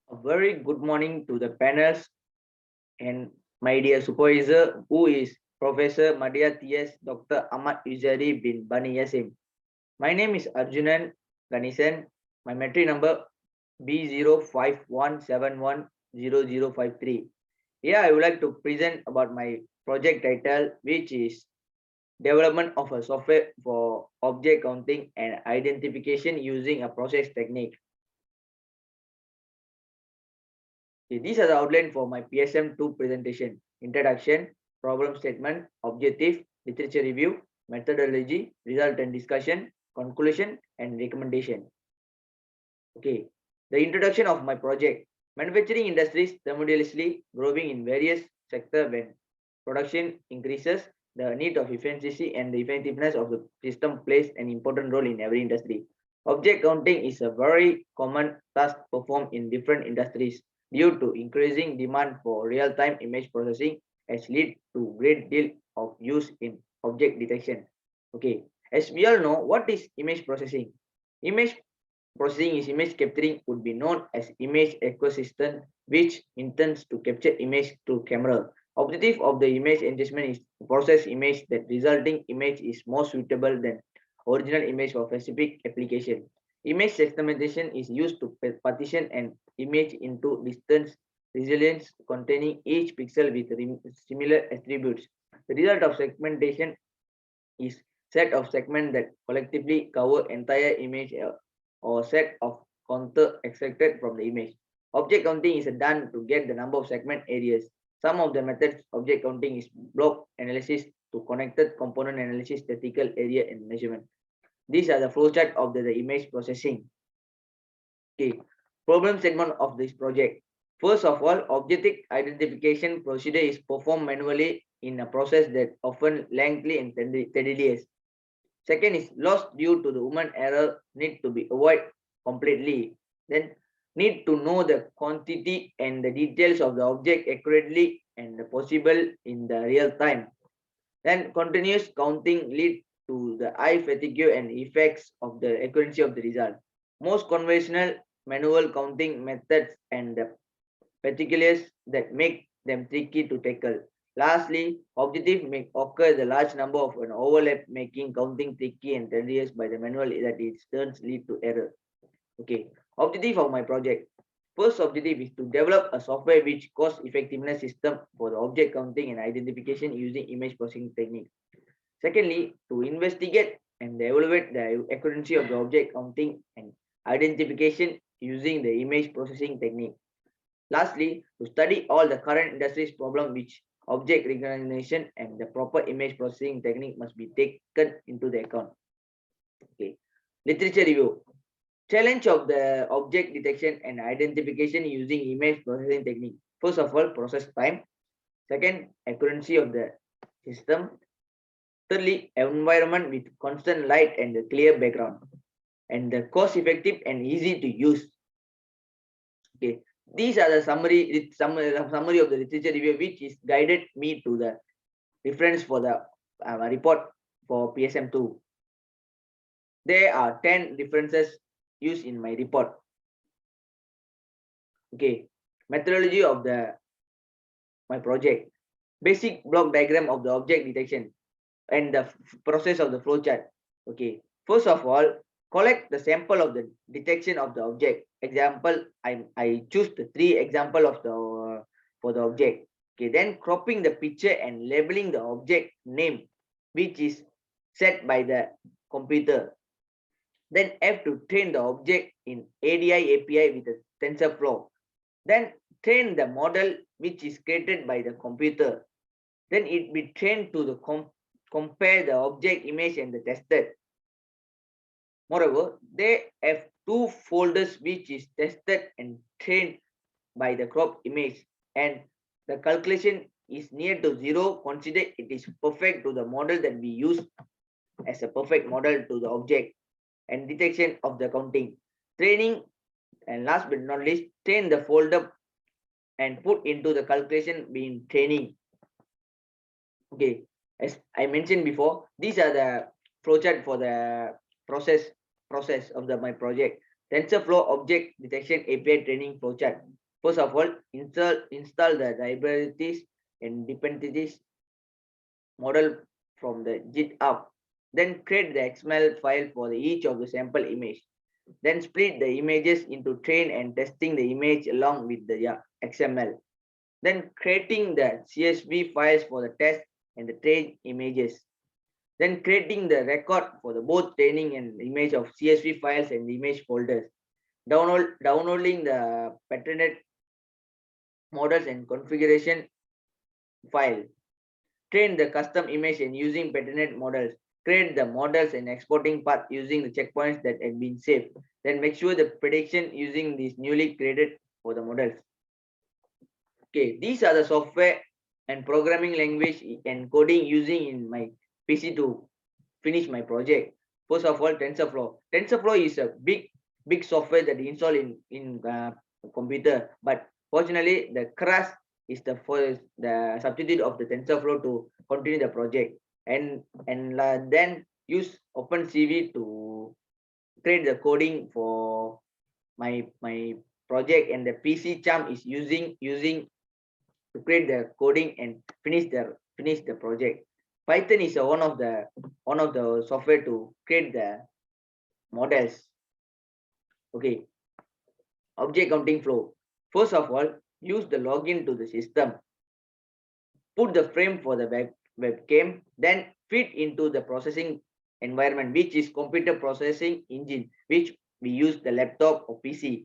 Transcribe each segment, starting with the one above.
A very good morning to the panels and my dear supervisor, who is Professor Madhya T.S. Dr. Ahmad Uzari bin Bani Yasim. My name is Arjunan Ganesan. My metric number B0517100053. Here I would like to present about my project title, which is Development of a Software for Object Counting and Identification using a Process Technique. Okay, these are the outline for my PSM2 presentation. Introduction, problem statement, objective, literature review, methodology, result and discussion, conclusion, and recommendation. Okay, the introduction of my project. Manufacturing industries simultaneously growing in various sectors when production increases, the need of efficiency and the effectiveness of the system plays an important role in every industry. Object counting is a very common task performed in different industries due to increasing demand for real-time image processing has led to great deal of use in object detection. Okay, as we all know, what is image processing? Image processing is image capturing would be known as image acquisition, which intends to capture image through camera. Objective of the image enhancement is to process image that resulting image is more suitable than original image for specific application. Image segmentation is used to partition an image into distance regions containing each pixel with similar attributes. The result of segmentation is set of segments that collectively cover entire image or set of contour extracted from the image. Object counting is done to get the number of segment areas. Some of the methods object counting is block analysis to connected component analysis, statistical area and measurement. These are the flowchart of the image processing. Okay, problem segment of this project. First of all, object identification procedure is performed manually in a process that often lengthy and tedious. Second is loss due to the human error need to be avoided completely. Then need to know the quantity and the details of the object accurately and possible in the real time. Then continuous counting lead to the eye fatigue and effects of the accuracy of the result. Most conventional manual counting methods and the particulars that make them tricky to tackle. Lastly, objective may occur the large number of an overlap making counting tricky and tedious by the manual that it turns lead to error. Okay, objective of my project. First objective is to develop a software which cost effectiveness system for the object counting and identification using image processing technique. Secondly, to investigate and evaluate the accuracy of the object counting and identification using the image processing technique. Lastly, to study all the current industry's problem which object recognition and the proper image processing technique must be taken into the account. Okay. Literature review. Challenge of the object detection and identification using image processing technique. First of all, process time. Second, accuracy of the system. Thirdly, environment with constant light and a clear background. And the cost effective and easy to use. Okay. These are the summary of the literature review, which is guided me to the reference for the report for PSM2. There are 10 references used in my report. Okay, methodology of my project, basic block diagram of the object detection, and the process of the flowchart. Okay, first of all, collect the sample of the detection of the object. Example, I choose the 3 example of the for the object. Okay, then cropping the picture and labeling the object name, which is set by the computer. Then have to train the object in ADI API with a TensorFlow. Then train the model which is created by the computer. Then it be trained to the compare the object image and the tested. Moreover, they have 2 folders which is tested and trained by the crop image, and the calculation is near to 0. Consider it is perfect to the model that we use as a perfect model to the object and detection of the counting. Training, and last but not least, train the folder and put into the calculation being training. Okay, as I mentioned before, these are the flowchart for the process of my project. TensorFlow Object Detection API Training Flowchart. First of all, install the libraries and dependencies model from the GitHub. Then create the XML file for each of the sample image. Then split the images into train and testing the image along with the XML. Then creating the CSV files for the test and the train images. Then creating the record for the both training and image of CSV files and image folders. Downloading the patterned models and configuration file. Train the custom image and using patterned models. Create the models and exporting path using the checkpoints that have been saved. Then make sure the prediction using these newly created for the models. Okay, these are the software and programming language and coding using in my PC to finish my project. First of all, TensorFlow. TensorFlow is a big software that you install in computer, but fortunately the crash is the substitute of the TensorFlow to continue the project, and then use OpenCV to create the coding for my project, and the PC Charm is using to create the coding and finish the project. Python is one of the software to create the models. Okay, object counting flow. First of all, use the login to the system. Put the frame for the webcam, then feed into the processing environment, which is computer processing engine, which we use the laptop or PC.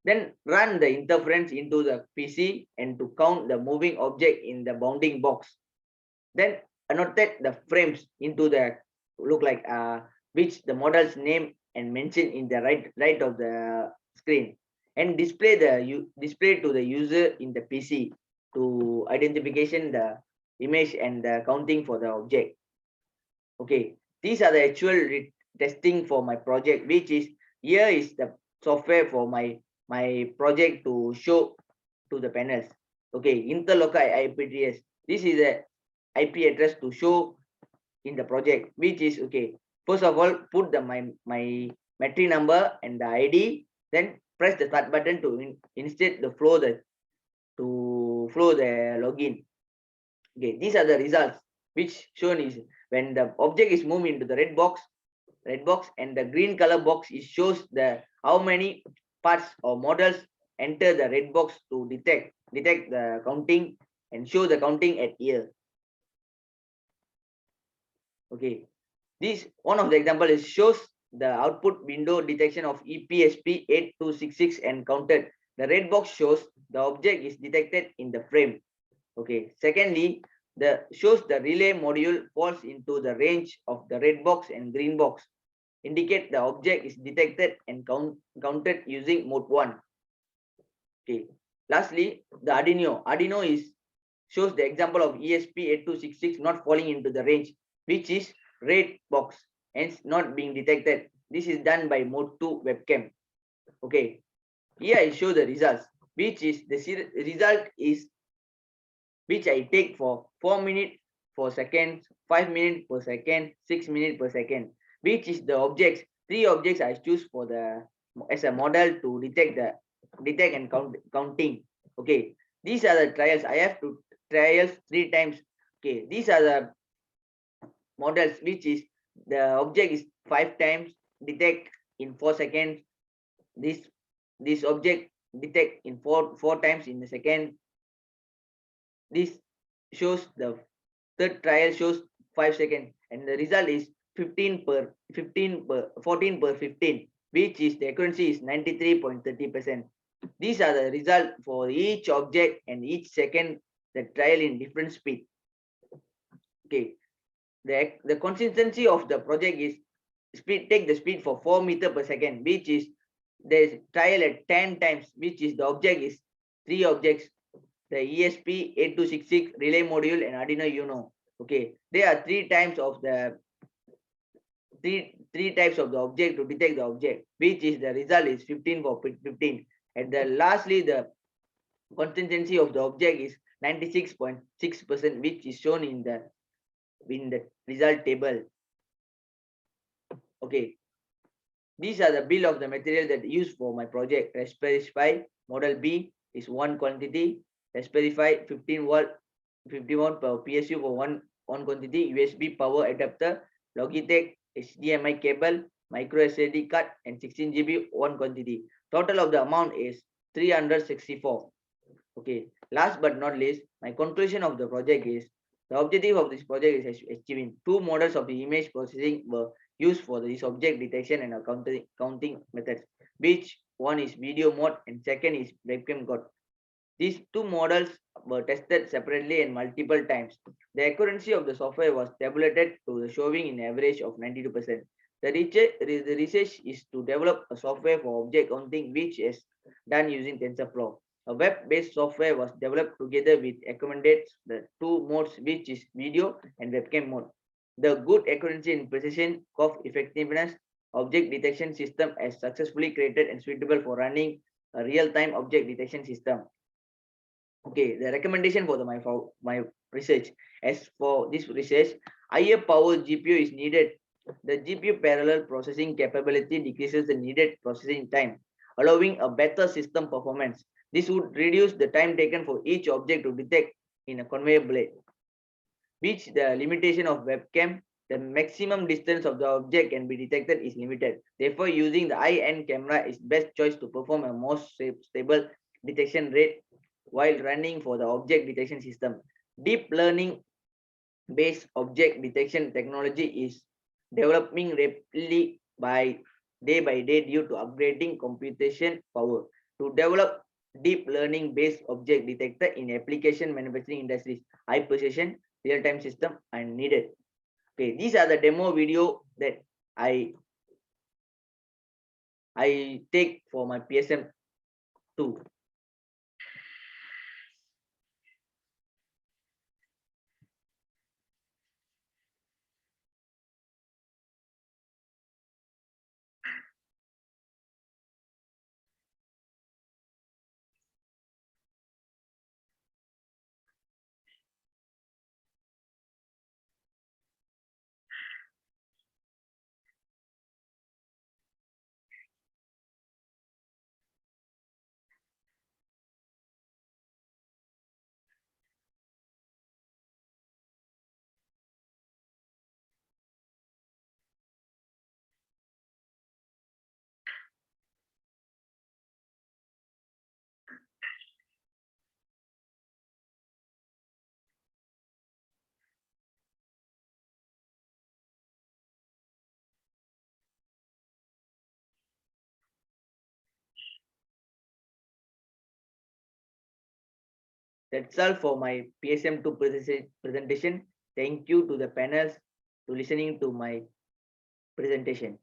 Then run the interference into the PC and to count the moving object in the bounding box. Then annotate the frames into the look like which the model's name and mention in the right of the screen, and display to the user in the PC to identification the image and the counting for the object. Okay, these are the actual testing for my project, which is here is the software for my project to show to the panels. Okay, interlocal IP address. This is a IP address to show in the project, which is okay. First of all, put the my metric number and the ID, then press the start button to instead the flow the login. Okay, these are the results which shown is when the object is moved into the red box, and the green color box is shows the how many parts or models enter the red box to detect the counting and show the counting at here. Okay, this one of the example is shows the output window detection of EPSP 8266 and counted. The red box shows the object is detected in the frame. Okay, secondly, the shows the relay module falls into the range of the red box and green box, indicate the object is detected and counted using mode 1. Okay, lastly, the Arduino is shows the example of ESP8266 not falling into the range, which is red box, hence not being detected. This is done by mode 2 webcam. Okay, here I show the results, which is the result is which I take for 4 minutes per second, 5 minutes per second, 6 minutes per second, which is the objects. 3 objects I choose for the as a model to detect and counting. Okay, these are the trials. I have to trials 3 times. Okay, these are the models, which is the object is 5 times detect in 4 seconds. This object detect in four times in a second. This shows the third trial shows 5 seconds, and the result is 14 per 15, which is the accuracy is 93.30%. These are the result for each object and each second the trial in different speed. Okay, the consistency of the project is take the speed for 4 meters per second, which is the trial at 10 times, which is the object is 3 objects, the ESP8266 relay module and Arduino Uno. Okay, there are 3 times of the three types of the object to detect the object, which is the result is 15 for 15. And the lastly, the consistency of the object is 96.6%, which is shown in the result table. Okay, These are the bill of the material that used for my project. Raspberry Pi Model B is one quantity. Raspberry Pi 15 volt 51 per PSU for one quantity. USB power adapter. Logitech HDMI cable. Micro SD card and 16 GB one quantity. Total of the amount is 364. Okay. Last but not least, my conclusion of the project is the objective of this project is achieving two models of the image processing were used for this object detection and counting methods, which one is video mode and second is webcam mode. These two models were tested separately and multiple times. The accuracy of the software was tabulated to the showing in average of 92%. The research is to develop a software for object counting which is done using TensorFlow. A web-based software was developed together with accommodates the two modes which is video and webcam mode. The good accuracy and precision, cost effectiveness, object detection system is successfully created and suitable for running a real-time object detection system. Okay, the recommendation for my research. As for this research, higher power GPU is needed. The GPU parallel processing capability decreases the needed processing time, allowing a better system performance. This would reduce the time taken for each object to detect in a conveyor belt. Which the limitation of webcam, the maximum distance of the object can be detected is limited. Therefore, using the high-end camera is best choice to perform a more stable detection rate while running for the object detection system. Deep learning based object detection technology is developing rapidly by day due to upgrading computation power. To develop deep learning based object detector in application manufacturing industries, high precision real-time system are needed. Okay, these are the demo video that I take for my PSM2. That's all for my PSM2 presentation. Thank you to the panels to listening to my presentation.